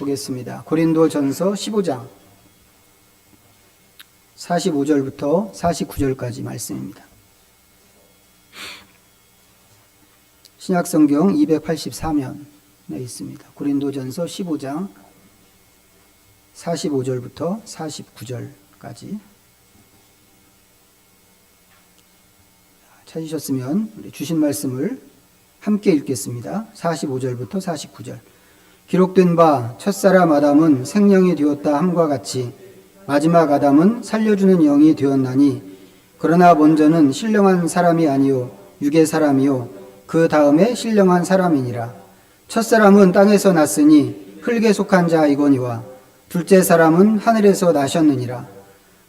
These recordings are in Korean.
보겠습니다. 고린도전서 15장 45절부터 49절까지 말씀입니다. 신약성경 284면에 있습니다. 고린도전서 15장 45절부터 49절까지 찾으셨으면 주신 말씀을 함께 읽겠습니다. 45절부터 49절. 기록된 바 첫사람 아담은 생명이 되었다 함과 같이 마지막 아담은 살려주는 영이 되었나니 그러나 먼저는 신령한 사람이 아니요 육의 사람이요 그 다음에 신령한 사람이니라. 첫사람은 땅에서 났으니 흙에 속한 자이거니와 둘째 사람은 하늘에서 나셨느니라.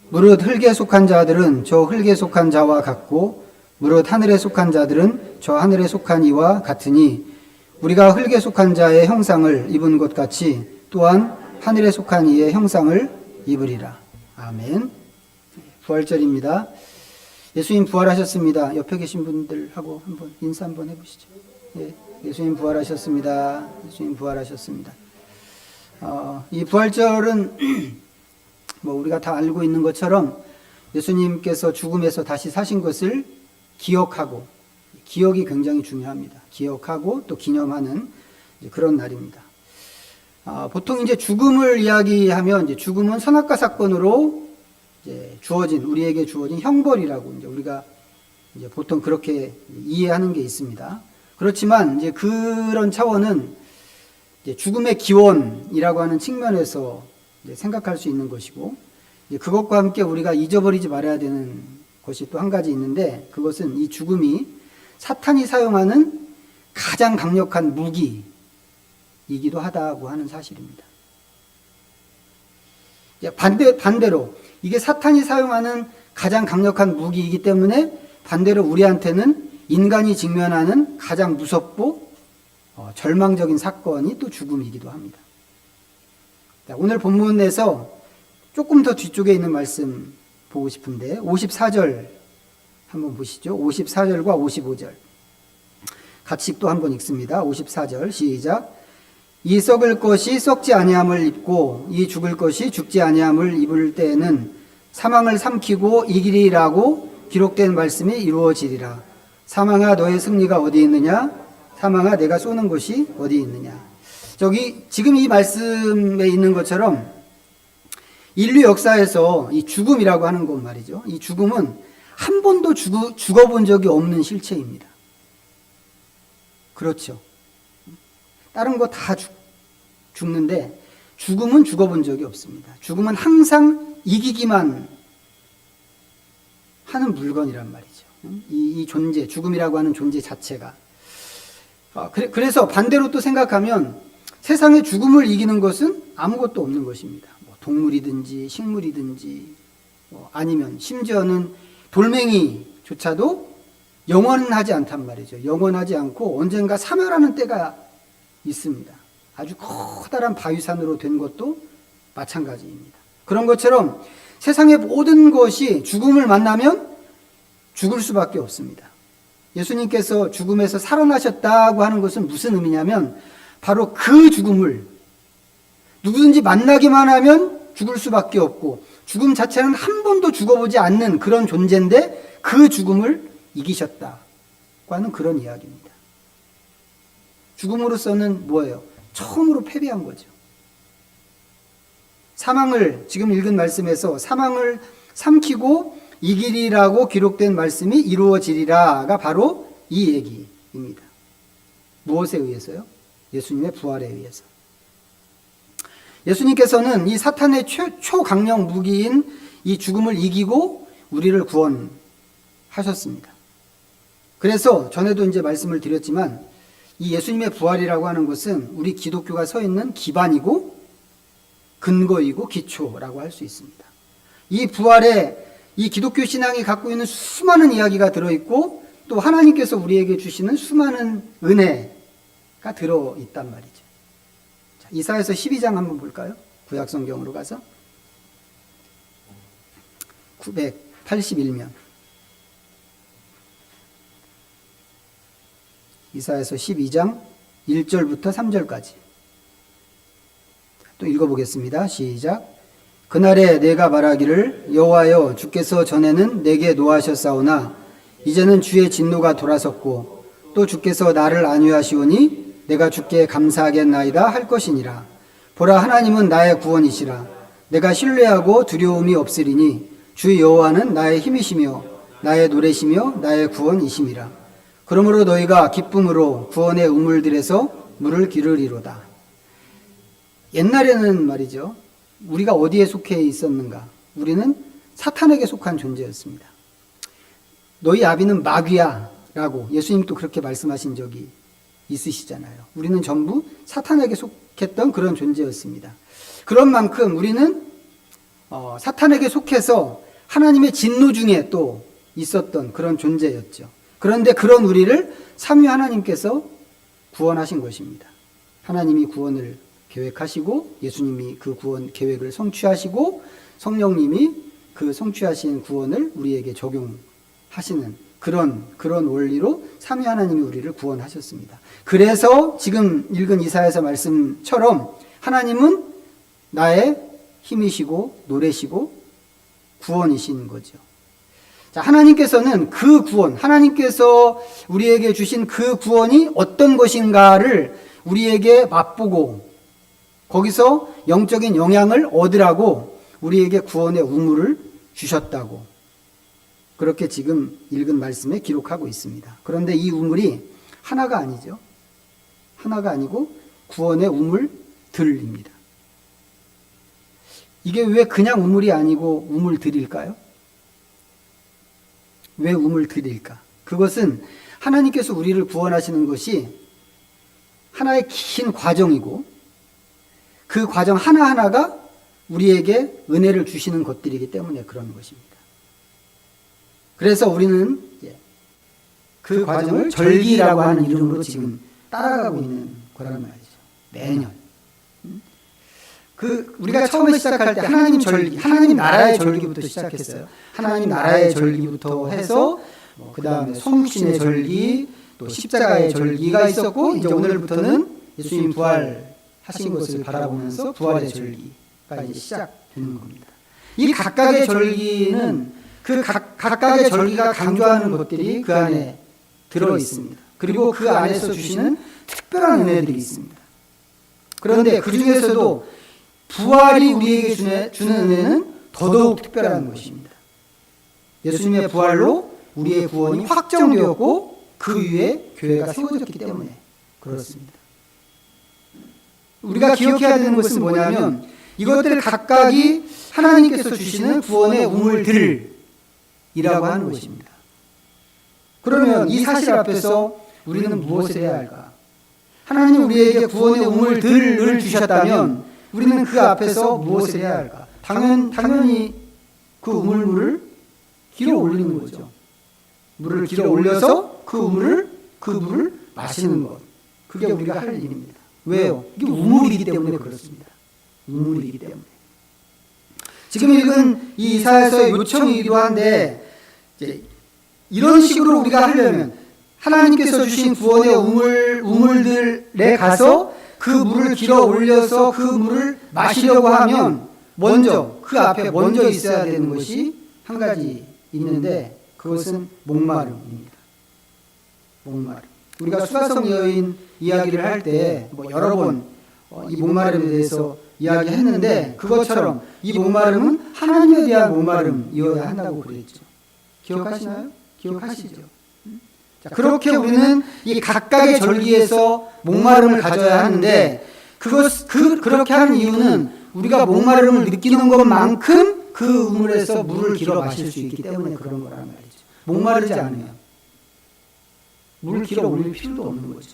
무릇 흙에 속한 자들은 저 흙에 속한 자와 같고 무릇 하늘에 속한 자들은 저 하늘에 속한 이와 같으니 우리가 흙에 속한 자의 형상을 입은 것 같이 또한 하늘에 속한 이의 형상을 입으리라. 아멘. 부활절입니다. 예수님 부활하셨습니다. 옆에 계신 분들하고 한번 인사 한번 해보시죠. 예, 예수님 부활하셨습니다. 예수님 부활하셨습니다. 이 부활절은 뭐 우리가 다 알고 있는 것처럼 예수님께서 죽음에서 다시 사신 것을 기억하고, 기억이 굉장히 중요합니다. 기억하고 또 기념하는 그런 날입니다. 보통 이제 죽음을 이야기하면 이제 죽음은 선악과 사건으로 이제 우리에게 주어진 형벌이라고 이제 우리가 이제 보통 그렇게 이해하는 게 있습니다. 그렇지만 이제 그런 차원은 이제 죽음의 기원이라고 하는 측면에서 이제 생각할 수 있는 것이고, 이제 그것과 함께 우리가 잊어버리지 말아야 되는 것이 또 한 가지 있는데, 그것은 이 죽음이 사탄이 사용하는 가장 강력한 무기이기도 하다고 하는 사실입니다. 반대로 이게 사탄이 사용하는 가장 강력한 무기이기 때문에 반대로 우리한테는 인간이 직면하는 가장 무섭고 절망적인 사건이 또 죽음이기도 합니다. 오늘 본문에서 조금 더 뒤쪽에 있는 말씀 보고 싶은데 54절 한번 보시죠. 54절과 55절 같이 또 한번 읽습니다. 54절 시작. 이 썩을 것이 썩지 아니함을 입고 이 죽을 것이 죽지 아니함을 입을 때에는 사망을 삼키고 이기리라고 기록된 말씀이 이루어지리라. 사망아 너의 승리가 어디 있느냐? 사망아 내가 쏘는 곳이 어디 있느냐? 지금 이 말씀에 있는 것처럼 인류 역사에서 이 죽음이라고 하는 것 말이죠. 이 죽음은 한 번도 죽어본 적이 없는 실체입니다. 그렇죠. 다른 거 다 죽는데 죽음은 죽어본 적이 없습니다. 죽음은 항상 이기기만 하는 물건이란 말이죠. 이 존재, 죽음이라고 하는 존재 자체가. 그래서 반대로 또 생각하면 세상에 죽음을 이기는 것은 아무것도 없는 것입니다. 동물이든지 식물이든지 아니면 심지어는 돌멩이조차도 영원하지 않단 말이죠. 영원하지 않고 언젠가 사멸하는 때가 있습니다. 아주 커다란 바위산으로 된 것도 마찬가지입니다. 그런 것처럼 세상의 모든 것이 죽음을 만나면 죽을 수밖에 없습니다. 예수님께서 죽음에서 살아나셨다고 하는 것은 무슨 의미냐면 바로 그 죽음을 누구든지 만나기만 하면 죽을 수밖에 없고 죽음 자체는 한 번도 죽어보지 않는 그런 존재인데 그 죽음을 이기셨다고 하는 그런 이야기입니다. 죽음으로서는 뭐예요? 처음으로 패배한 거죠. 사망을 지금 읽은 말씀에서 사망을 삼키고 이기리라고 기록된 말씀이 이루어지리라가 바로 이 얘기입니다. 무엇에 의해서요? 예수님의 부활에 의해서. 예수님께서는 이 사탄의 초강력 무기인 이 죽음을 이기고 우리를 구원하셨습니다. 그래서 전에도 이제 말씀을 드렸지만 이 예수님의 부활이라고 하는 것은 우리 기독교가 서 있는 기반이고 근거이고 기초라고 할 수 있습니다. 이 부활에 이 기독교 신앙이 갖고 있는 수많은 이야기가 들어있고 또 하나님께서 우리에게 주시는 수많은 은혜가 들어있단 말이죠. 자, 이사야서 12장 한번 볼까요? 구약성경으로 가서 981면 이사야서 12장 1절부터 3절까지 또 읽어보겠습니다. 시작. 그날에 내가 말하기를 여호와여 주께서 전에는 내게 노하셨사오나 이제는 주의 진노가 돌아섰고 또 주께서 나를 안위하시오니 내가 주께 감사하겠나이다 할 것이니라. 보라 하나님은 나의 구원이시라. 내가 신뢰하고 두려움이 없으리니 주 여호와는 나의 힘이시며 나의 노래시며 나의 구원이심이라. 그러므로 너희가 기쁨으로 구원의 우물들에서 물을 기르리로다. 옛날에는 말이죠, 우리가 어디에 속해 있었는가? 우리는 사탄에게 속한 존재였습니다. 너희 아비는 마귀야 라고 예수님도 그렇게 말씀하신 적이 있으시잖아요. 우리는 전부 사탄에게 속했던 그런 존재였습니다. 그런 만큼 우리는 사탄에게 속해서 하나님의 진노 중에 또 있었던 그런 존재였죠. 그런데 그런 우리를 삼위 하나님께서 구원하신 것입니다. 하나님이 구원을 계획하시고 예수님이 그 구원 계획을 성취하시고 성령님이 그 성취하신 구원을 우리에게 적용하시는 그런 원리로 삼위 하나님이 우리를 구원하셨습니다. 그래서 지금 읽은 이사야서 말씀처럼 하나님은 나의 힘이시고 노래시고 구원이신 거죠. 자, 하나님께서는 그 구원, 하나님께서 우리에게 주신 그 구원이 어떤 것인가를 우리에게 맛보고 거기서 영적인 영향을 얻으라고 우리에게 구원의 우물을 주셨다고 그렇게 지금 읽은 말씀에 기록하고 있습니다. 그런데 이 우물이 하나가 아니죠. 하나가 아니고 구원의 우물들입니다. 이게 왜 그냥 우물이 아니고 우물들일까요? 왜 우물들일까? 그것은 하나님께서 우리를 구원하시는 것이 하나의 긴 과정이고 그 과정 하나하나가 우리에게 은혜를 주시는 것들이기 때문에 그런 것입니다. 그래서 우리는 그 과정을 절기라고 하는 이름으로 지금 따라가고 있는 거란 말이죠. 매년. 우리가 처음에 시작할 때 하나님 절기, 하나님 나라의 절기부터 시작했어요. 하나님 나라의 절기부터 해서 그 다음에 성육신의 절기, 또 십자가의 절기가 있었고 이제 오늘부터는 예수님 부활하신 것을 바라보면서 부활의 절기가 이제 시작되는 겁니다. 이 각각의 절기는 그 각각의 절기가 강조하는 것들이 그 안에 들어 있습니다. 그리고 그 안에서 주시는 특별한 은혜들이 있습니다. 그런데 그 중에서도 부활이 우리에게 주는 은혜는 더더욱 특별한 것입니다. 예수님의 부활로 우리의 구원이 확정되었고 그 위에 교회가 세워졌기 때문에 그렇습니다. 우리가 기억해야 되는 것은 뭐냐면 이것들 각각이 하나님께서 주시는 구원의 우물들이라고 하는 것입니다. 그러면 이 사실 앞에서 우리는 무엇을 해야 할까? 하나님이 우리에게 구원의 우물들을 주셨다면 우리는 그 앞에서 무엇을 해야 할까? 당연히 그 우물물을 길어 올리는 거죠. 물을 길어 올려서 그 물을 마시는 것. 그게 우리가 할 일입니다. 왜요? 이게 우물이기 때문에 그렇습니다. 우물이기 때문에. 지금 읽은 이 이사야서의 요청이기도 한데 이런 식으로 우리가 하려면 하나님께서 주신 구원의 우물들에 가서 그 물을 길어 올려서 그 물을 마시려고 하면 먼저 그 앞에 먼저 있어야 되는 것이 한 가지 있는데 그것은 목마름입니다. 목마름. 우리가 수가성 여인 이야기를 할 때 여러 번 이 목마름에 대해서 이야기했는데 그것처럼 이 목마름은 하나님에 대한 목마름이어야 한다고 그랬죠. 기억하시나요? 기억하시죠? 자, 그렇게 우리는 이 각각의 절기에서 목마름을 가져야 하는데 그렇게 하는 이유는 우리가 목마름을 느끼는 것만큼 그 우물에서 물을 길어 마실 수 있기 때문에 그런 거란 말이죠. 목마르지 않으면 물을 길어 올릴 필요도 없는 거죠.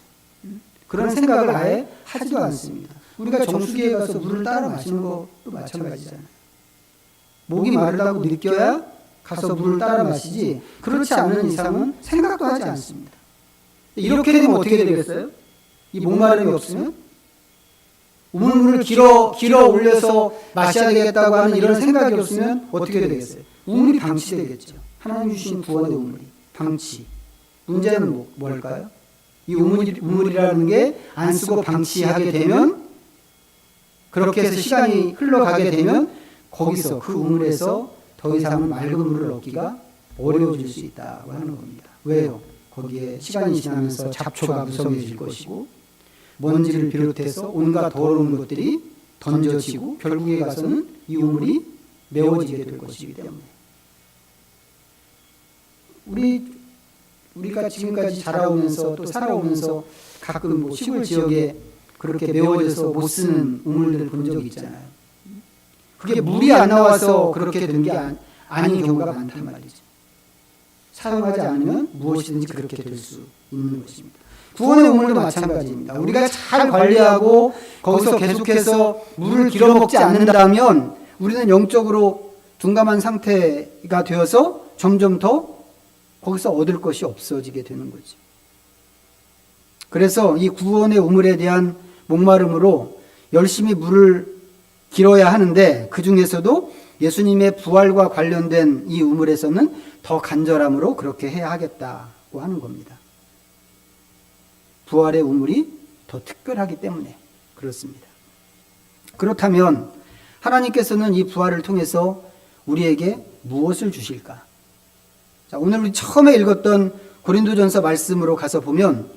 그런 생각을 아예 하지도 않습니다. 우리가 정수기에 가서 물을 따라 마시는 것도 마찬가지잖아요. 목이 마르다고 느껴야 가서 물을 따라 마시지 그렇지 않은 이상은 생각도 하지 않습니다. 이렇게 되면 어떻게 되겠어요? 이 목마름이 없으면 우물물을 길어 올려서 마셔야 되겠다고 하는 이런 생각이 없으면 어떻게 되겠어요? 우물이 방치되겠죠. 하나님 주신 구원의 우물이 방치. 문제는 뭘까요? 이 우물이라는 게 안 쓰고 방치하게 되면 그렇게 해서 시간이 흘러가게 되면 거기서 그 우물에서 더 이상은 맑은 물을 얻기가 어려워질 수 있다고 하는 겁니다. 왜요? 거기에 시간이 지나면서 잡초가 무성해질 것이고 먼지를 비롯해서 온갖 더러운 것들이 던져지고 결국에 가서는 이 우물이 메워지게 될 것이기 때문에 우리가 지금까지 자라오면서 또 살아오면서 가끔 뭐 시골 지역에 그렇게 메워져서 못 쓰는 우물들 본 적이 있잖아요. 그게 물이 안 나와서 그렇게 된 게 아닌 경우가 많단 말이죠. 사용하지 않으면 무엇이든지 그렇게 될 수 있는 것입니다. 구원의 우물도 마찬가지입니다. 우리가 잘 관리하고 거기서 계속해서 물을 길어먹지 않는다면 우리는 영적으로 둔감한 상태가 되어서 점점 더 거기서 얻을 것이 없어지게 되는 거죠. 그래서 이 구원의 우물에 대한 목마름으로 열심히 물을 길어야 하는데 그 중에서도 예수님의 부활과 관련된 이 우물에서는 더 간절함으로 그렇게 해야 하겠다고 하는 겁니다. 부활의 우물이 더 특별하기 때문에 그렇습니다. 그렇다면 하나님께서는 이 부활을 통해서 우리에게 무엇을 주실까? 자, 오늘 우리 처음에 읽었던 고린도전서 말씀으로 가서 보면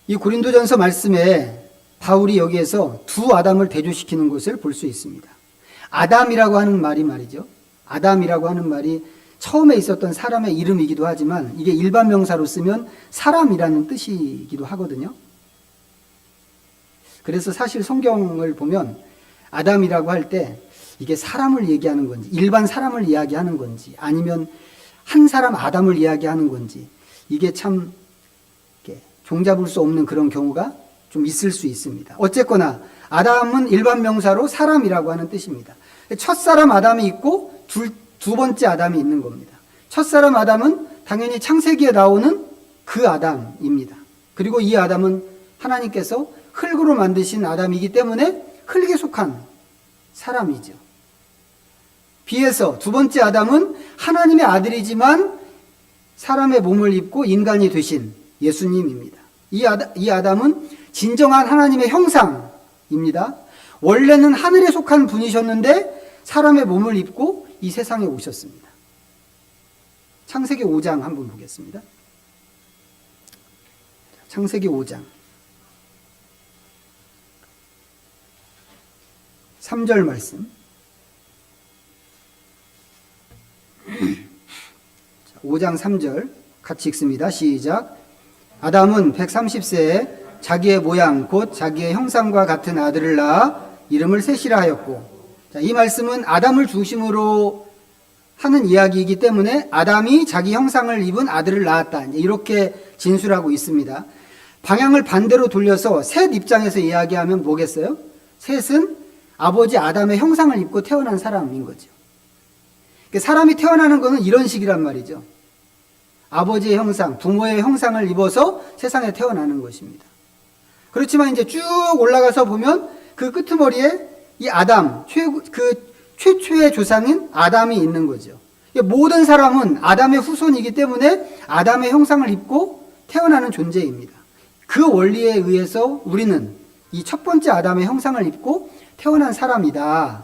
이 고린도전서 말씀에 바울이 여기에서 두 아담을 대조시키는 것을 볼 수 있습니다. 아담이라고 하는 말이 말이죠. 아담이라고 하는 말이 처음에 있었던 사람의 이름이기도 하지만 이게 일반 명사로 쓰면 사람이라는 뜻이기도 하거든요. 그래서 사실 성경을 보면 아담이라고 할 때 이게 사람을 얘기하는 건지 일반 사람을 이야기하는 건지 아니면 한 사람 아담을 이야기하는 건지 이게 참 종잡을 수 없는 그런 경우가 좀 있을 수 있습니다. 어쨌거나 아담은 일반 명사로 사람이라고 하는 뜻입니다. 첫사람 아담이 있고 두 번째 아담이 있는 겁니다. 첫사람 아담은 당연히 창세기에 나오는 그 아담입니다. 그리고 이 아담은 하나님께서 흙으로 만드신 아담이기 때문에 흙에 속한 사람이죠. 비해서 두 번째 아담은 하나님의 아들이지만 사람의 몸을 입고 인간이 되신 예수님입니다. 이 아담은 진정한 하나님의 형상입니다. 원래는 하늘에 속한 분이셨는데 사람의 몸을 입고 이 세상에 오셨습니다. 창세기 5장 한번 보겠습니다. 창세기 5장 3절 말씀. 5장 3절 같이 읽습니다. 시작. 아담은 130세에 자기의 모양 곧 자기의 형상과 같은 아들을 낳아 이름을 셋이라 하였고, 자, 이 말씀은 아담을 중심으로 하는 이야기이기 때문에 아담이 자기 형상을 입은 아들을 낳았다, 이렇게 진술하고 있습니다. 방향을 반대로 돌려서 셋 입장에서 이야기하면 뭐겠어요? 셋은 아버지 아담의 형상을 입고 태어난 사람인 거죠. 사람이 태어나는 것은 이런 식이란 말이죠. 아버지의 형상, 부모의 형상을 입어서 세상에 태어나는 것입니다. 그렇지만 이제 쭉 올라가서 보면 그 끄트머리에 이 아담, 최초의 조상인 아담이 있는 거죠. 모든 사람은 아담의 후손이기 때문에 아담의 형상을 입고 태어나는 존재입니다. 그 원리에 의해서 우리는 이 첫 번째 아담의 형상을 입고 태어난 사람이다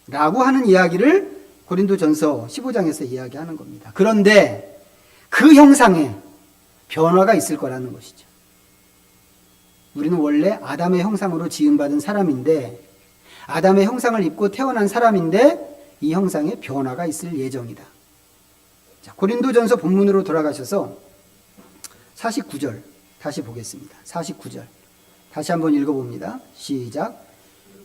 라고 하는 이야기를 고린도전서 15장에서 이야기하는 겁니다. 그런데 그 형상에 변화가 있을 거라는 것이죠. 우리는 원래 아담의 형상으로 지음받은 사람인데 아담의 형상을 입고 태어난 사람인데 이 형상에 변화가 있을 예정이다. 자, 고린도전서 본문으로 돌아가셔서 49절 다시 보겠습니다. 49절 다시 한번 읽어봅니다. 시작.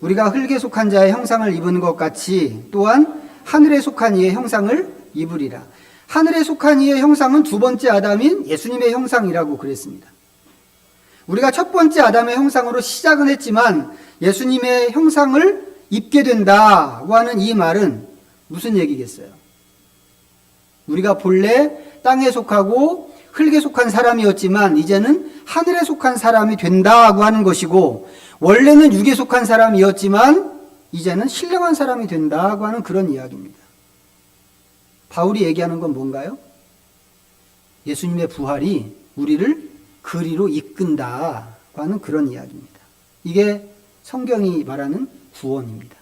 우리가 흙에 속한 자의 형상을 입은 것 같이 또한 하늘에 속한 이의 형상을 입으리라. 하늘에 속한 이의 형상은 두 번째 아담인 예수님의 형상이라고 그랬습니다. 우리가 첫 번째 아담의 형상으로 시작은 했지만 예수님의 형상을 입게 된다고 하는 이 말은 무슨 얘기겠어요? 우리가 본래 땅에 속하고 흙에 속한 사람이었지만 이제는 하늘에 속한 사람이 된다고 하는 것이고, 원래는 육에 속한 사람이었지만 이제는 신령한 사람이 된다고 하는 그런 이야기입니다. 바울이 얘기하는 건 뭔가요? 예수님의 부활이 우리를 그리로 이끈다고 하는 그런 이야기입니다. 이게 성경이 말하는 구원입니다.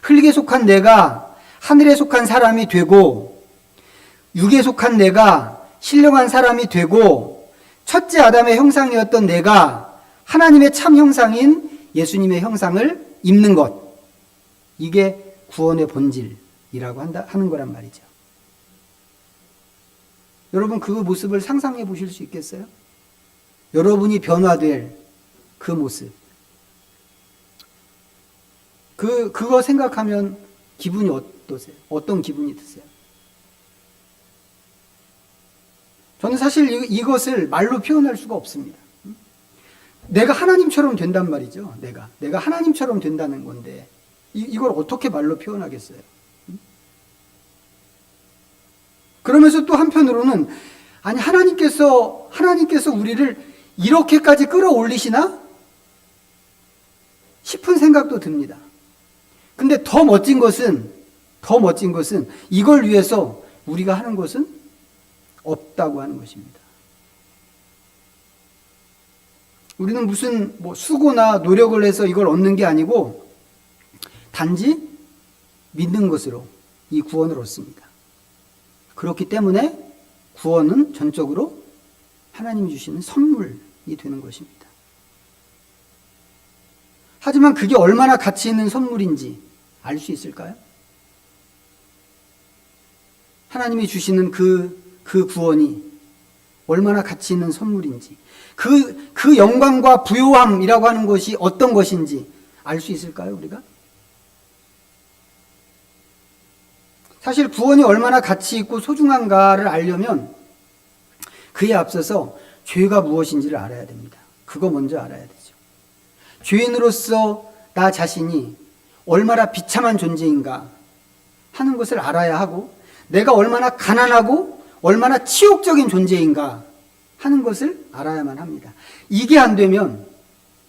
흙에 속한 내가 하늘에 속한 사람이 되고, 육에 속한 내가 신령한 사람이 되고, 첫째 아담의 형상이었던 내가 하나님의 참 형상인 예수님의 형상을 입는 것, 이게 구원의 본질이라고 하는 거란 말이죠. 여러분, 그 모습을 상상해 보실 수 있겠어요? 여러분이 변화될 그 모습. 그거 생각하면 기분이 어떠세요? 어떤 기분이 드세요? 저는 사실 이것을 말로 표현할 수가 없습니다. 내가 하나님처럼 된단 말이죠. 내가 하나님처럼 된다는 건데 이걸 어떻게 말로 표현하겠어요? 그러면서 또 한편으로는 아니 하나님께서 우리를 이렇게까지 끌어올리시나 싶은 생각도 듭니다. 근데 더 멋진 것은 이걸 위해서 우리가 하는 것은 없다고 하는 것입니다. 우리는 무슨 수고나 노력을 해서 이걸 얻는 게 아니고 단지 믿는 것으로 이 구원을 얻습니다. 그렇기 때문에 구원은 전적으로 하나님이 주시는 선물이 되는 것입니다. 하지만 그게 얼마나 가치 있는 선물인지 알 수 있을까요? 하나님이 주시는 그 구원이 얼마나 가치 있는 선물인지, 그 영광과 부요함이라고 하는 것이 어떤 것인지 알 수 있을까요, 우리가? 사실 구원이 얼마나 가치 있고 소중한가를 알려면 그에 앞서서 죄가 무엇인지를 알아야 됩니다. 그거 먼저 알아야 되죠. 죄인으로서 나 자신이 얼마나 비참한 존재인가 하는 것을 알아야 하고, 내가 얼마나 가난하고 얼마나 치욕적인 존재인가 하는 것을 알아야만 합니다. 이게 안 되면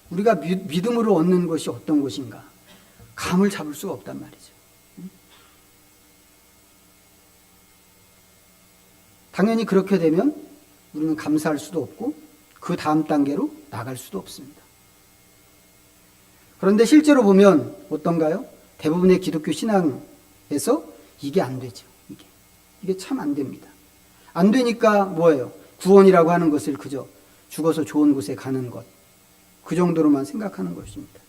우리가 믿음으로 얻는 것이 어떤 것인가 감을 잡을 수가 없단 말이죠. 당연히 그렇게 되면 우리는 감사할 수도 없고 그 다음 단계로 나갈 수도 없습니다. 그런데 실제로 보면 어떤가요? 대부분의 기독교 신앙에서 이게 안 되죠. 이게 참 안 됩니다. 안 되니까 뭐예요? 구원이라고 하는 것을 그저 죽어서 좋은 곳에 가는 것, 그 정도로만 생각하는 것입니다.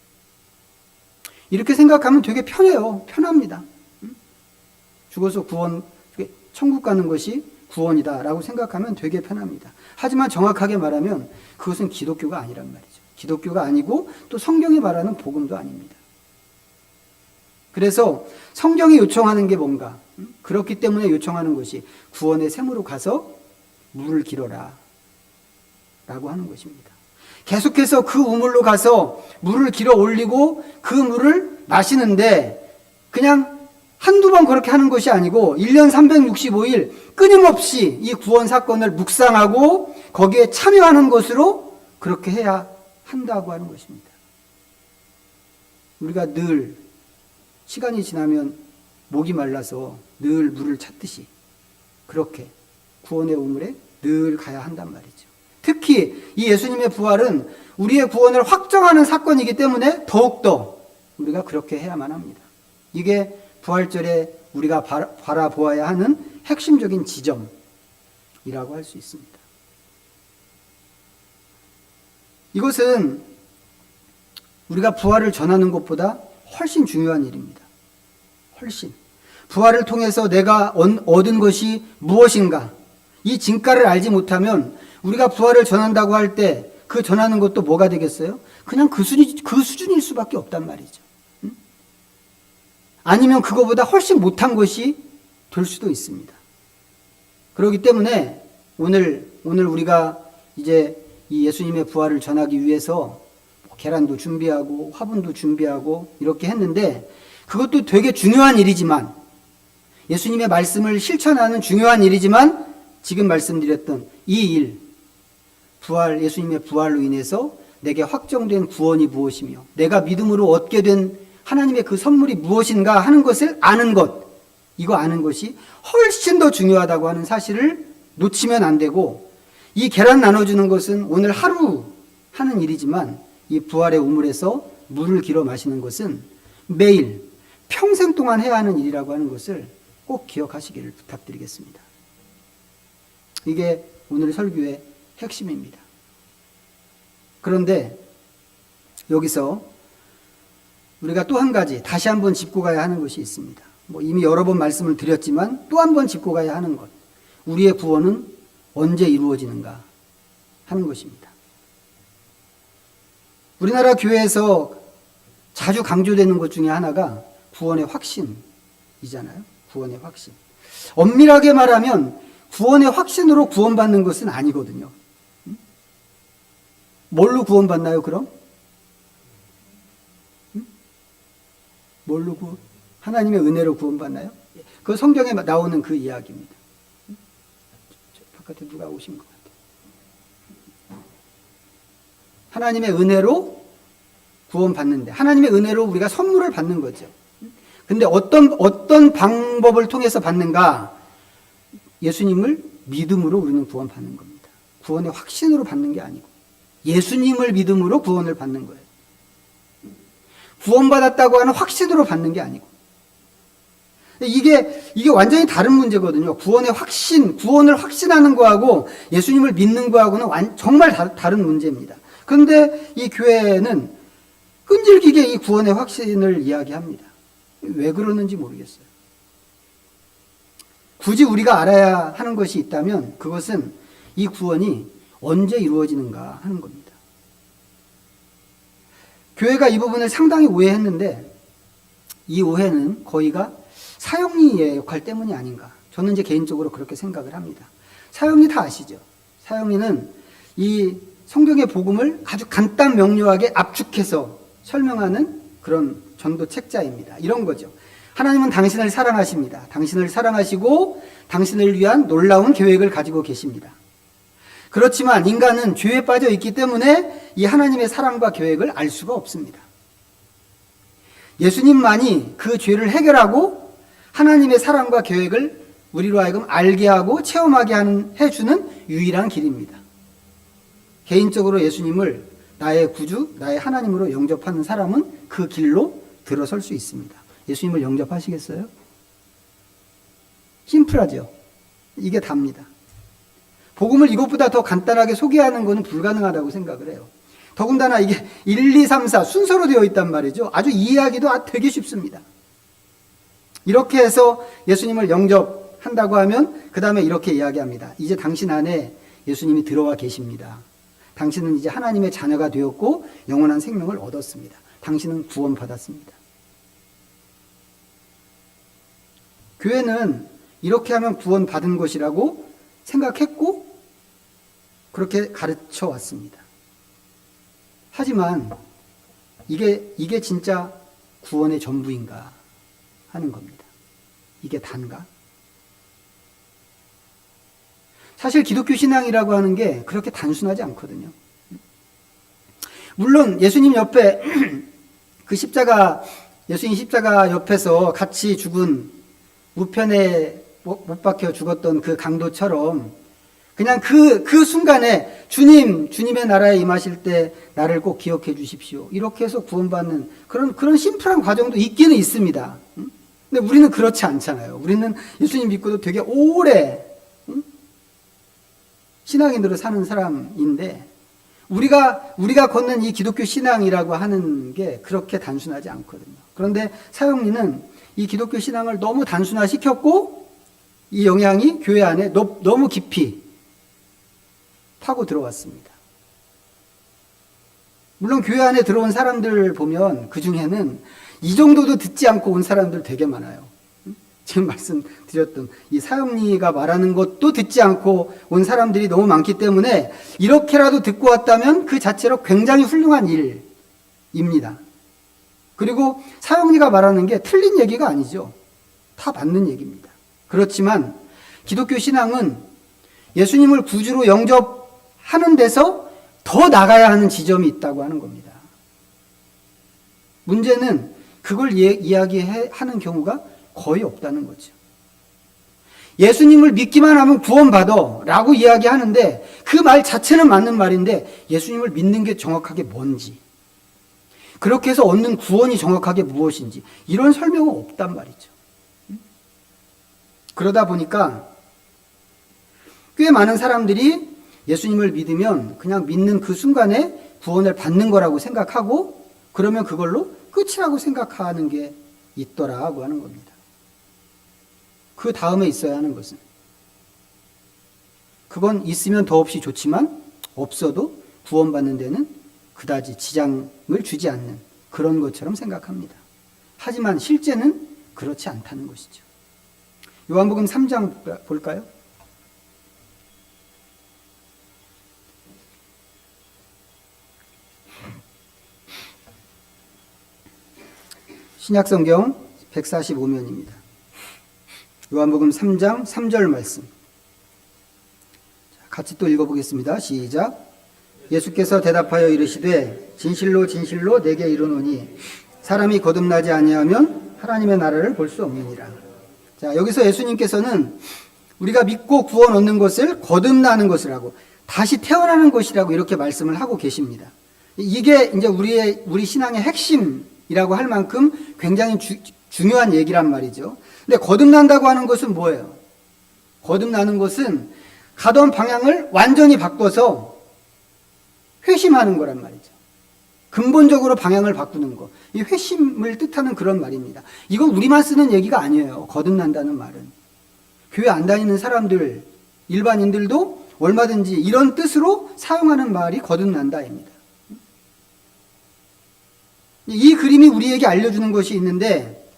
이렇게 생각하면 되게 편해요. 편합니다. 죽어서 천국 가는 것이 구원이다라고 생각하면 되게 편합니다. 하지만 정확하게 말하면 그것은 기독교가 아니란 말이죠. 기독교가 아니고 또 성경이 말하는 복음도 아닙니다. 그래서 성경이 요청하는 게 뭔가? 그렇기 때문에 요청하는 것이 구원의 샘으로 가서 물을 길어라 라고 하는 것입니다. 계속해서 그 우물로 가서 물을 길어 올리고 그 물을 마시는데 그냥 한두 번 그렇게 하는 것이 아니고 1년 365일 끊임없이 이 구원 사건을 묵상하고 거기에 참여하는 것으로 그렇게 해야 한다고 하는 것입니다. 우리가 늘 시간이 지나면 목이 말라서 늘 물을 찾듯이 그렇게 구원의 우물에 늘 가야 한단 말이죠. 특히 이 예수님의 부활은 우리의 구원을 확정하는 사건이기 때문에 더욱더 우리가 그렇게 해야만 합니다. 이게 부활절에 우리가 바라보아야 하는 핵심적인 지점이라고 할 수 있습니다. 이것은 우리가 부활을 전하는 것보다 훨씬 중요한 일입니다. 훨씬. 부활을 통해서 내가 얻은 것이 무엇인가, 이 진가를 알지 못하면 우리가 부활을 전한다고 할 때 그 전하는 것도 뭐가 되겠어요? 그냥 그 수준일 수밖에 없단 말이죠. 아니면 그거보다 훨씬 못한 것이 될 수도 있습니다. 그렇기 때문에 오늘 우리가 이제 이 예수님의 부활을 전하기 위해서 계란도 준비하고 화분도 준비하고 이렇게 했는데 그것도 되게 중요한 일이지만, 예수님의 말씀을 실천하는 중요한 일이지만 지금 말씀드렸던 이 일, 예수님의 부활로 인해서 내게 확정된 구원이 무엇이며 내가 믿음으로 얻게 된 하나님의 그 선물이 무엇인가 하는 것을 아는 것, 이거 아는 것이 훨씬 더 중요하다고 하는 사실을 놓치면 안 되고, 이 계란 나눠주는 것은 오늘 하루 하는 일이지만 이 부활의 우물에서 물을 길어 마시는 것은 매일 평생 동안 해야 하는 일이라고 하는 것을 꼭 기억하시기를 부탁드리겠습니다. 이게 오늘 설교의 핵심입니다. 그런데 여기서 우리가 또 한 가지 다시 한번 짚고 가야 하는 것이 있습니다. 이미 여러 번 말씀을 드렸지만 또 한 번 짚고 가야 하는 것. 우리의 구원은 언제 이루어지는가 하는 것입니다. 우리나라 교회에서 자주 강조되는 것 중에 하나가 구원의 확신이잖아요. 구원의 확신. 엄밀하게 말하면 구원의 확신으로 구원받는 것은 아니거든요. 뭘로 구원받나요, 그럼? 뭘로 하나님의 은혜로 구원받나요? 그 성경에 나오는 그 이야기입니다. 바깥에 누가 오신 것 같아요. 하나님의 은혜로 구원받는데, 하나님의 은혜로 우리가 선물을 받는 거죠. 근데 어떤 방법을 통해서 받는가? 예수님을 믿음으로 우리는 구원받는 겁니다. 구원의 확신으로 받는 게 아니고 예수님을 믿음으로 구원을 받는 거예요. 구원받았다고 하는 확신으로 받는 게 아니고. 이게 완전히 다른 문제거든요. 구원의 확신, 구원을 확신하는 거하고 예수님을 믿는 거하고는 정말 다른 문제입니다. 그런데 이 교회는 끈질기게 이 구원의 확신을 이야기합니다. 왜 그러는지 모르겠어요. 굳이 우리가 알아야 하는 것이 있다면 그것은 이 구원이 언제 이루어지는가 하는 겁니다. 교회가 이 부분을 상당히 오해했는데 이 오해는 거의가 사형리의 역할 때문이 아닌가. 저는 이제 개인적으로 그렇게 생각을 합니다. 사형리 다 아시죠? 사형리는 이 성경의 복음을 아주 간단 명료하게 압축해서 설명하는 그런 전도 책자입니다. 이런 거죠. 하나님은 당신을 사랑하십니다. 당신을 사랑하시고 당신을 위한 놀라운 계획을 가지고 계십니다. 그렇지만 인간은 죄에 빠져 있기 때문에 이 하나님의 사랑과 계획을 알 수가 없습니다. 예수님만이 그 죄를 해결하고 하나님의 사랑과 계획을 우리로 하여금 알게 하고 체험하게 해주는 유일한 길입니다. 개인적으로 예수님을 나의 구주, 나의 하나님으로 영접하는 사람은 그 길로 들어설 수 있습니다. 예수님을 영접하시겠어요? 심플하죠? 이게 답니다. 복음을 이것보다 더 간단하게 소개하는 것은 불가능하다고 생각을 해요. 더군다나 이게 1, 2, 3, 4 순서로 되어 있단 말이죠. 아주 이해하기도 되게 쉽습니다. 이렇게 해서 예수님을 영접한다고 하면 그 다음에 이렇게 이야기합니다. 이제 당신 안에 예수님이 들어와 계십니다. 당신은 이제 하나님의 자녀가 되었고 영원한 생명을 얻었습니다. 당신은 구원받았습니다. 교회는 이렇게 하면 구원받은 것이라고 생각했고 그렇게 가르쳐 왔습니다. 하지만 이게 진짜 구원의 전부인가 하는 겁니다. 이게 단가? 사실 기독교 신앙이라고 하는 게 그렇게 단순하지 않거든요. 물론 예수님 옆에 예수님 십자가 옆에서 같이 죽은 우편에 못 박혀 죽었던 그 강도처럼 그냥 그 순간에 주님의 나라에 임하실 때 나를 꼭 기억해 주십시오. 이렇게 해서 구원받는 그런 심플한 과정도 있기는 있습니다. 근데 우리는 그렇지 않잖아요. 우리는 예수님 믿고도 되게 오래 신앙인으로 사는 사람인데 우리가 걷는 이 기독교 신앙이라고 하는 게 그렇게 단순하지 않거든요. 그런데 사형리는 이 기독교 신앙을 너무 단순화시켰고 이 영향이 교회 안에 너무 깊이 파고 들어왔습니다. 물론 교회 안에 들어온 사람들 보면 그 중에는 이 정도도 듣지 않고 온 사람들 되게 많아요. 지금 말씀드렸던 이 사형리가 말하는 것도 듣지 않고 온 사람들이 너무 많기 때문에 이렇게라도 듣고 왔다면 그 자체로 굉장히 훌륭한 일입니다. 그리고 사형리가 말하는 게 틀린 얘기가 아니죠. 다 맞는 얘기입니다. 그렇지만 기독교 신앙은 예수님을 구주로 영접하는 데서 더 나가야 하는 지점이 있다고 하는 겁니다. 문제는 그걸 이야기하는 경우가 거의 없다는 거죠. 예수님을 믿기만 하면 구원받아 라고 이야기하는데 그 말 자체는 맞는 말인데 예수님을 믿는 게 정확하게 뭔지, 그렇게 해서 얻는 구원이 정확하게 무엇인지 이런 설명은 없단 말이죠. 그러다 보니까 꽤 많은 사람들이 예수님을 믿으면 그냥 믿는 그 순간에 구원을 받는 거라고 생각하고 그러면 그걸로 끝이라고 생각하는 게 있더라고 하는 겁니다. 그 다음에 있어야 하는 것은 그건 있으면 더없이 좋지만 없어도 구원받는 데는 그다지 지장을 주지 않는 그런 것처럼 생각합니다. 하지만 실제는 그렇지 않다는 것이죠. 요한복음 3장 볼까요? 신약성경 145면입니다. 요한복음 3장 3절 말씀. 같이 또 읽어보겠습니다. 시작. 예수께서 대답하여 이르시되 진실로 진실로 내게 이르노니 사람이 거듭나지 아니하면 하나님의 나라를 볼 수 없느니라. 자, 여기서 예수님께서는 우리가 믿고 구원 얻는 것을 거듭나는 것이라고 다시 태어나는 것이라고 이렇게 말씀을 하고 계십니다. 이게 이제 우리 신앙의 핵심이라고 할 만큼 굉장히 중요한 얘기란 말이죠. 근데 거듭난다고 하는 것은 뭐예요? 거듭나는 것은 가던 방향을 완전히 바꿔서 회심하는 거란 말이죠. 근본적으로 방향을 바꾸는 거. 이 회심을 뜻하는 그런 말입니다. 이건 우리만 쓰는 얘기가 아니에요. 거듭난다는 말은. 교회 안 다니는 사람들, 일반인들도 얼마든지 이런 뜻으로 사용하는 말이 거듭난다입니다. 이 그림이 우리에게 알려주는 것이 있는데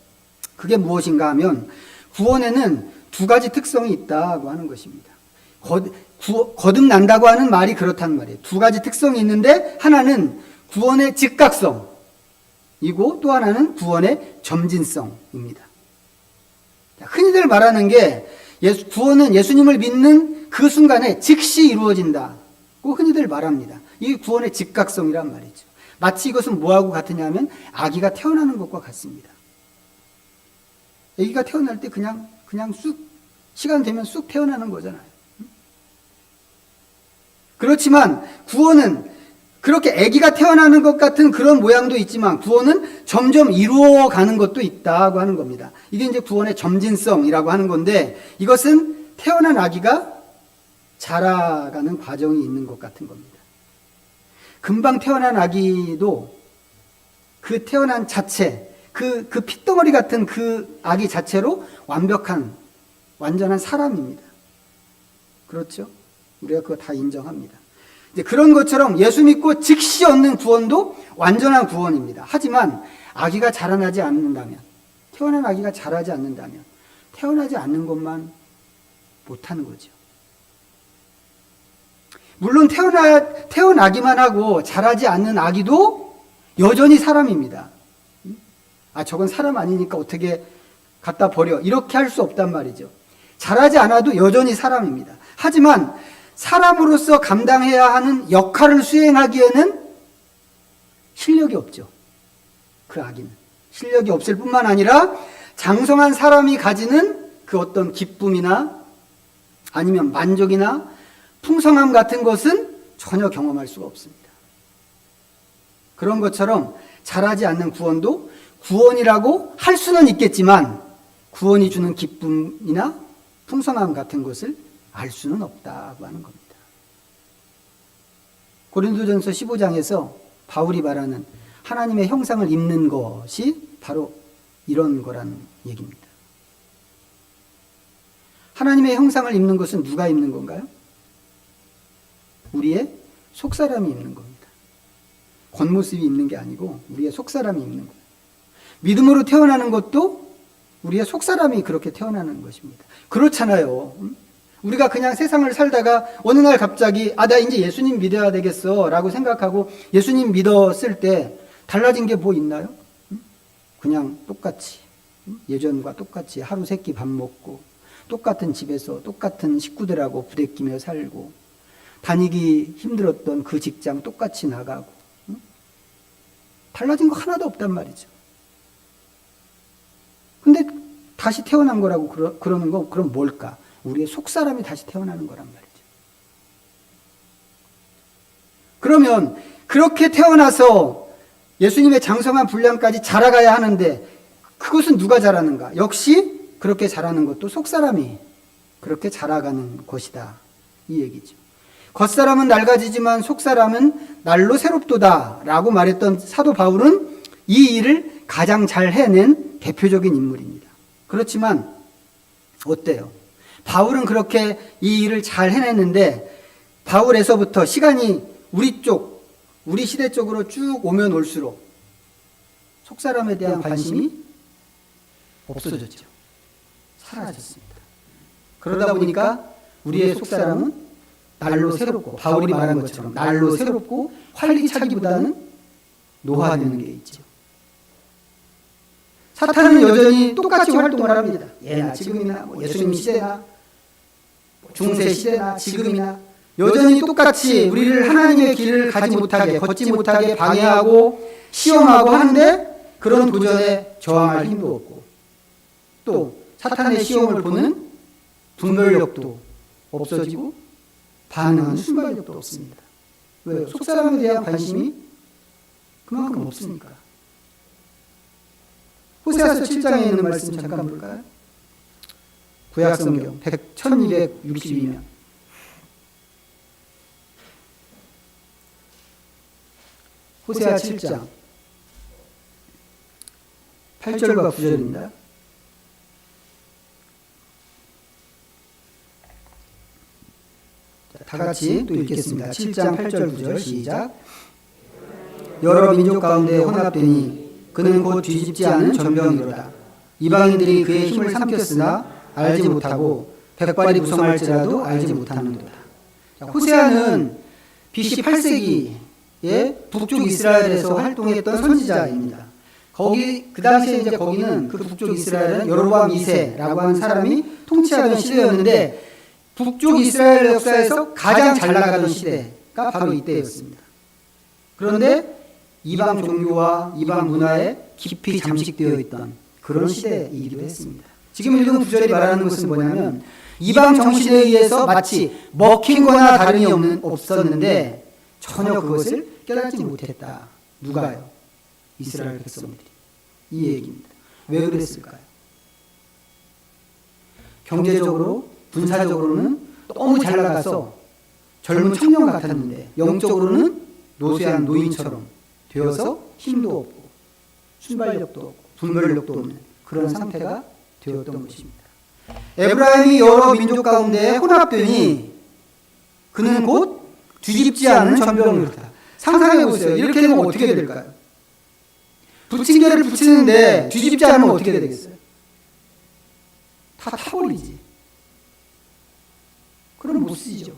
그게 무엇인가 하면 구원에는 두 가지 특성이 있다고 하는 것입니다. 거듭난다고 하는 말이 그렇단 말이에요. 두 가지 특성이 있는데 하나는 구원의 즉각성이고 또 하나는 구원의 점진성입니다. 흔히들 말하는 게 구원은 예수님을 믿는 그 순간에 즉시 이루어진다고 흔히들 말합니다. 이게 구원의 즉각성이란 말이죠. 마치 이것은 뭐하고 같으냐면 아기가 태어나는 것과 같습니다. 아기가 태어날 때 그냥 쑥 시간 되면 쑥 태어나는 거잖아요. 그렇지만 구원은 그렇게 아기가 태어나는 것 같은 그런 모양도 있지만 구원은 점점 이루어가는 것도 있다고 하는 겁니다. 이게 이제 구원의 점진성이라고 하는 건데 이것은 태어난 아기가 자라가는 과정이 있는 것 같은 겁니다. 금방 태어난 아기도 그 태어난 자체, 그 핏덩어리 같은 그 아기 자체로 완전한 사람입니다. 그렇죠? 우리가 그거 다 인정합니다. 이제 그런 것처럼 예수 믿고 즉시 얻는 구원도 완전한 구원입니다. 하지만 아기가 자라나지 않는다면, 태어난 아기가 자라지 않는다면, 태어나지 않는 것만 못하는 거죠. 물론 태어나기만 하고 자라지 않는 아기도 여전히 사람입니다. 저건 사람 아니니까 어떻게 갖다 버려. 이렇게 할 수 없단 말이죠. 자라지 않아도 여전히 사람입니다. 하지만 사람으로서 감당해야 하는 역할을 수행하기에는 실력이 없죠. 그 아기는. 실력이 없을 뿐만 아니라 장성한 사람이 가지는 그 어떤 기쁨이나 아니면 만족이나 풍성함 같은 것은 전혀 경험할 수가 없습니다. 그런 것처럼 자라지 않는 구원도 구원이라고 할 수는 있겠지만 구원이 주는 기쁨이나 풍성함 같은 것을 알 수는 없다고 하는 겁니다. 고린도전서 15장에서 바울이 말하는 하나님의 형상을 입는 것이 바로 이런 거라는 얘기입니다. 하나님의 형상을 입는 것은 누가 입는 건가요? 우리의 속사람이 입는 겁니다. 겉모습이 입는 게 아니고 우리의 속사람이 입는 거예요. 믿음으로 태어나는 것도 우리의 속사람이 그렇게 태어나는 것입니다. 그렇잖아요. 우리가 그냥 세상을 살다가 어느 날 갑자기 나 이제 예수님 믿어야 되겠어 라고 생각하고 예수님 믿었을 때 달라진 게 뭐 있나요? 그냥 똑같이 예전과 똑같이 하루 세끼 밥 먹고 똑같은 집에서 똑같은 식구들하고 부대끼며 살고 다니기 힘들었던 그 직장 똑같이 나가고 달라진 거 하나도 없단 말이죠. 근데 다시 태어난 거라고 그러는 거 그럼 뭘까? 우리의 속사람이 다시 태어나는 거란 말이죠. 그러면 그렇게 태어나서 예수님의 장성한 분량까지 자라가야 하는데 그것은 누가 자라는가? 역시 그렇게 자라는 것도 속사람이 그렇게 자라가는 것이다. 이 얘기죠. 겉사람은 낡아지지만 속사람은 날로 새롭도다 라고 말했던 사도 바울은 이 일을 가장 잘 해낸 대표적인 인물입니다. 그렇지만 어때요? 바울은 그렇게 이 일을 잘 해냈는데 바울에서부터 시간이 우리 시대 쪽으로 쭉 오면 올수록 속사람에 대한 관심이 없어졌죠. 사라졌습니다. 그러다 보니까 우리의 속사람은 날로 새롭고 바울이 말한 것처럼 날로 새롭고 활기차기보다는 노화되는 게 있죠. 사탄은 여전히 똑같이 활동을 합니다. 예나 지금이나 예수님 시대나 중세 시대나 지금이나 여전히 똑같이 우리를 하나님의 길을 가지 못하게 걷지 못하게 방해하고 시험하고 하는데 그런 도전에 저항할 힘도 없고 또 사탄의 시험을 보는 분별력도 없어지고 반응하는 순발력도 없습니다. 왜요? 속사람에 대한 관심이 그만큼 없으니까. 호세아서 7장에 있는 말씀 잠깐 볼까요? 구약성경 1262면 호세아 7장 8절과 9절입니다. 다 같이 또 읽겠습니다. 7장 8절 9절 시작. 여러 민족 가운데 혼합되니 그는 곧 뒤집지 않은 전병이로다. 이방인들이 그의 힘을 삼켰으나 알지 못하고 백발이 무성할지라도 알지 못하는도다. 호세아는 BC 8세기에 북쪽 이스라엘에서 활동했던 선지자입니다. 그 당시에 이제 거기는 그 북쪽 이스라엘은 여로보암 2세라고 하는 사람이 통치하던 시대였는데 북쪽 이스라엘 역사에서 가장 잘 나가던 시대가 바로 이때였습니다. 그런데 이방 종교와 이방 문화에 깊이 잠식되어 있던 그런 시대이기도 했습니다. 지금 읽은 구절이 말하는 것은 뭐냐면 이방 정신에 의해서 마치 먹힌 거나 다름이 없었는데 전혀 그것을 깨닫지 못했다. 누가요? 이스라엘 백성들이. 이 얘기입니다. 왜 그랬을까요? 경제적으로 군사적으로는 너무 잘 나가서 젊은 청년 같았는데 영적으로는 노쇠한 노인처럼 되어서 힘도 없고 순발력도 없고 분별력도 없는 그런 상태가 되었던 것입니다. 에브라임이 여러 민족 가운데 혼합되니 그는 곧 뒤집지 않은 전병이로다. 상상해 보세요. 이렇게 되면 어떻게 될까요? 부침개를 붙이는데 뒤집지 않으면 어떻게 되겠어요? 다 타버리지. 그럼 못 쓰죠.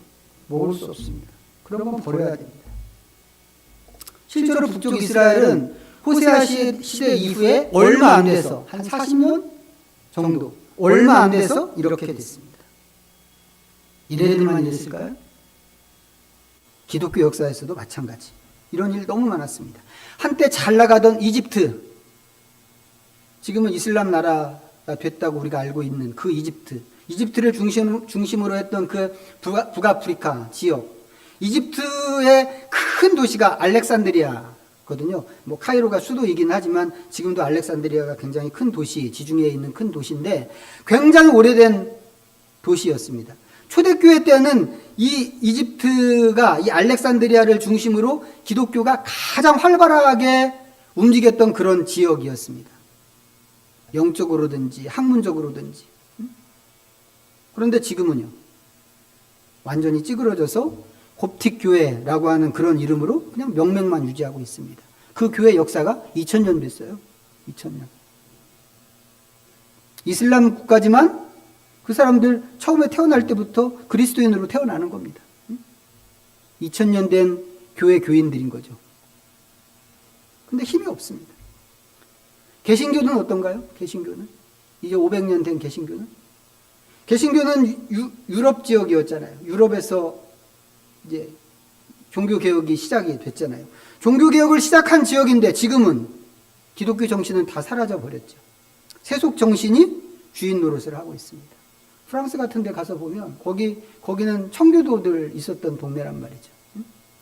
먹을 수 없습니다. 그런 건 버려야 됩니다. 실제로 북쪽 이스라엘은 호세아 시대 이후에 얼마 안 돼서 한 40년 정도 얼마 안 돼서 이렇게 됐습니다. 이래들만 이랬을까요? 기독교 역사에서도 마찬가지. 이런 일 너무 많았습니다. 한때 잘 나가던 이집트, 지금은 이슬람 나라가 됐다고 우리가 알고 있는 그 이집트를 중심으로 했던 그 북아프리카 지역, 이집트의 큰 도시가 알렉산드리아거든요. 뭐 카이로가 수도이긴 하지만 지금도 알렉산드리아가 굉장히 큰 도시, 지중해에 있는 큰 도시인데 굉장히 오래된 도시였습니다. 초대교회 때는 이 이집트가 이 알렉산드리아를 중심으로 기독교가 가장 활발하게 움직였던 그런 지역이었습니다. 영적으로든지 학문적으로든지. 그런데 지금은요, 완전히 찌그러져서 곱틱 교회라고 하는 그런 이름으로 그냥 명맥만 유지하고 있습니다. 그 교회 역사가 2000년 됐어요. 2000년. 이슬람 국가지만 그 사람들 처음에 태어날 때부터 그리스도인으로 태어나는 겁니다. 2000년 된 교회 교인들인 거죠. 근데 힘이 없습니다. 개신교는 어떤가요? 개신교는? 이제 500년 된 개신교는? 개신교는 유럽 지역이었잖아요. 유럽에서 이제 종교개혁이 시작이 됐잖아요. 종교개혁을 시작한 지역인데 지금은 기독교 정신은 다 사라져 버렸죠. 세속 정신이 주인 노릇을 하고 있습니다. 프랑스 같은 데 가서 보면 거기는 청교도들 있었던 동네란 말이죠.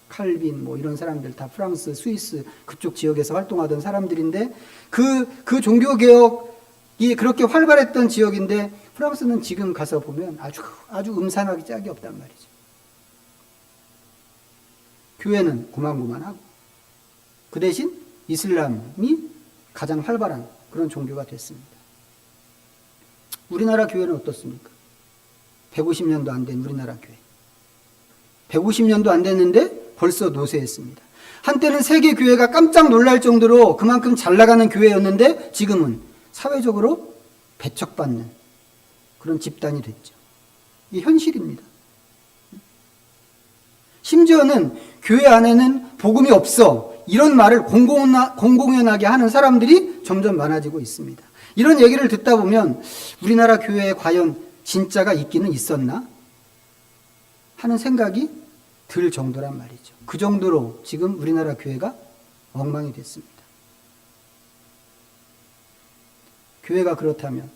칼빈 뭐 이런 사람들 다 프랑스, 스위스 그쪽 지역에서 활동하던 사람들인데 그 종교 개혁이 그렇게 활발했던 지역인데 프랑스는 지금 가서 보면 아주 음산하기 짝이 없단 말이죠. 교회는 고만고만하고 그 대신 이슬람이 가장 활발한 그런 종교가 됐습니다. 우리나라 교회는 어떻습니까? 150년도 안 된 우리나라 교회. 150년도 안 됐는데 벌써 노쇠했습니다. 한때는 세계 교회가 깜짝 놀랄 정도로 그만큼 잘 나가는 교회였는데 지금은 사회적으로 배척받는 그런 집단이 됐죠. 이게 현실입니다. 심지어는 교회 안에는 복음이 없어 이런 말을 공공연하게 하는 사람들이 점점 많아지고 있습니다. 이런 얘기를 듣다 보면 우리나라 교회에 과연 진짜가 있기는 있었나 하는 생각이 들 정도란 말이죠. 그 정도로 지금 우리나라 교회가 엉망이 됐습니다. 교회가 그렇다면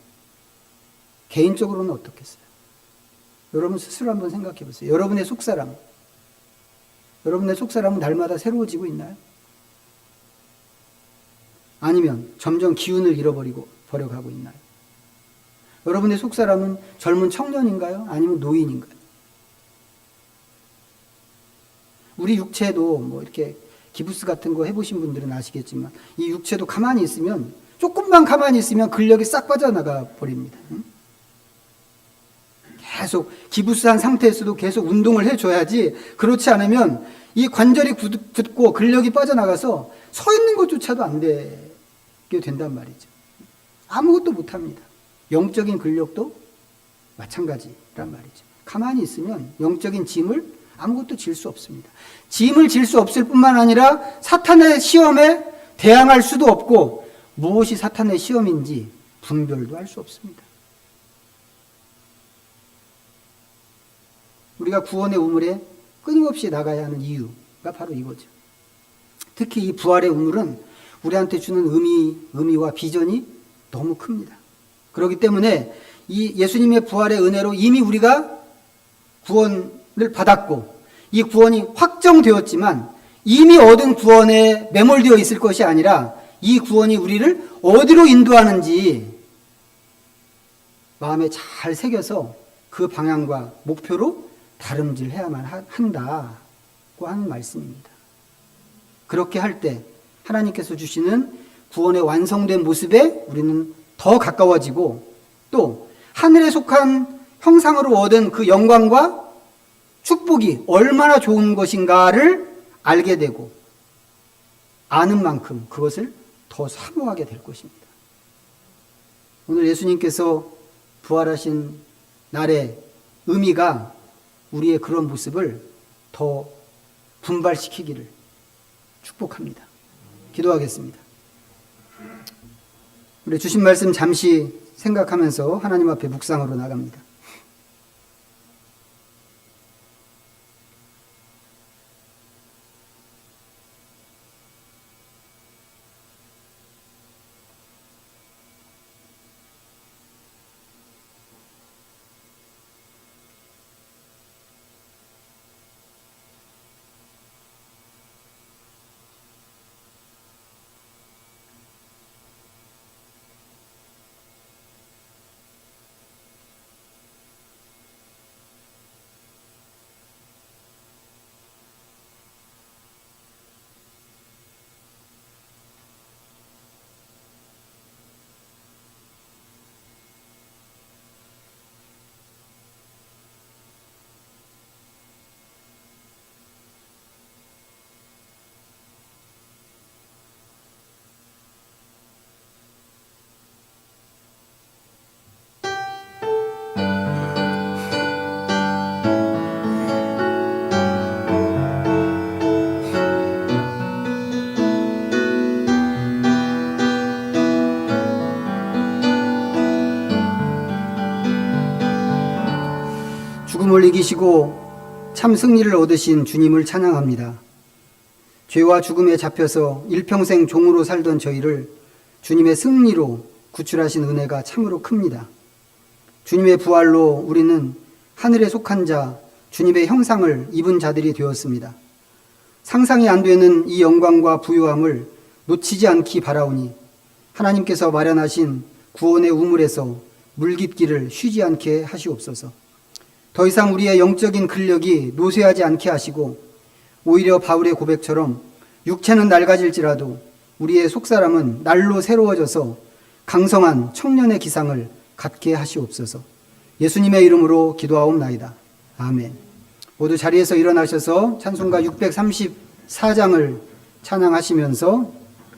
개인적으로는 어떻겠어요? 여러분 스스로 한번 생각해 보세요. 여러분의 속사람은 날마다 새로워지고 있나요? 아니면 점점 기운을 버려가고 있나요? 여러분의 속사람은 젊은 청년인가요? 아니면 노인인가요? 우리 육체도 뭐 이렇게 기부스 같은 거 해보신 분들은 아시겠지만 이 육체도 가만히 있으면 조금만 가만히 있으면 근력이 싹 빠져나가 버립니다. 계속 기부스한 상태에서도 계속 운동을 해줘야지 그렇지 않으면 이 관절이 굳고 근력이 빠져나가서 서 있는 것조차도 안 되게 된단 말이죠. 아무것도 못합니다. 영적인 근력도 마찬가지란 말이죠. 가만히 있으면 영적인 짐을 아무것도 질 수 없습니다. 짐을 질 수 없을 뿐만 아니라 사탄의 시험에 대항할 수도 없고 무엇이 사탄의 시험인지 분별도 할 수 없습니다. 우리가 구원의 우물에 끊임없이 나가야 하는 이유가 바로 이거죠. 특히 이 부활의 우물은 우리한테 주는 의미와 비전이 너무 큽니다. 그렇기 때문에 이 예수님의 부활의 은혜로 이미 우리가 구원을 받았고 이 구원이 확정되었지만 이미 얻은 구원에 매몰되어 있을 것이 아니라 이 구원이 우리를 어디로 인도하는지 마음에 잘 새겨서 그 방향과 목표로 다름질해야만 한다고 하는 말씀입니다. 그렇게 할 때 하나님께서 주시는 구원의 완성된 모습에 우리는 더 가까워지고 또 하늘에 속한 형상으로 얻은 그 영광과 축복이 얼마나 좋은 것인가를 알게 되고 아는 만큼 그것을 더 사모하게 될 것입니다. 오늘 예수님께서 부활하신 날의 의미가 우리의 그런 모습을 더 분발시키기를 축복합니다. 기도하겠습니다. 우리 주신 말씀 잠시 생각하면서 하나님 앞에 묵상으로 나갑니다. 죽음을 이기시고 참 승리를 얻으신 주님을 찬양합니다. 죄와 죽음에 잡혀서 일평생 종으로 살던 저희를 주님의 승리로 구출하신 은혜가 참으로 큽니다. 주님의 부활로 우리는 하늘에 속한 자, 주님의 형상을 입은 자들이 되었습니다. 상상이 안 되는 이 영광과 부요함을 놓치지 않기 바라오니 하나님께서 마련하신 구원의 우물에서 물깃기를 쉬지 않게 하시옵소서. 더 이상 우리의 영적인 근력이 노쇠하지 않게 하시고 오히려 바울의 고백처럼 육체는 낡아질지라도 우리의 속사람은 날로 새로워져서 강성한 청년의 기상을 갖게 하시옵소서. 예수님의 이름으로 기도하옵나이다. 아멘. 모두 자리에서 일어나셔서 찬송가 634장을 찬양하시면서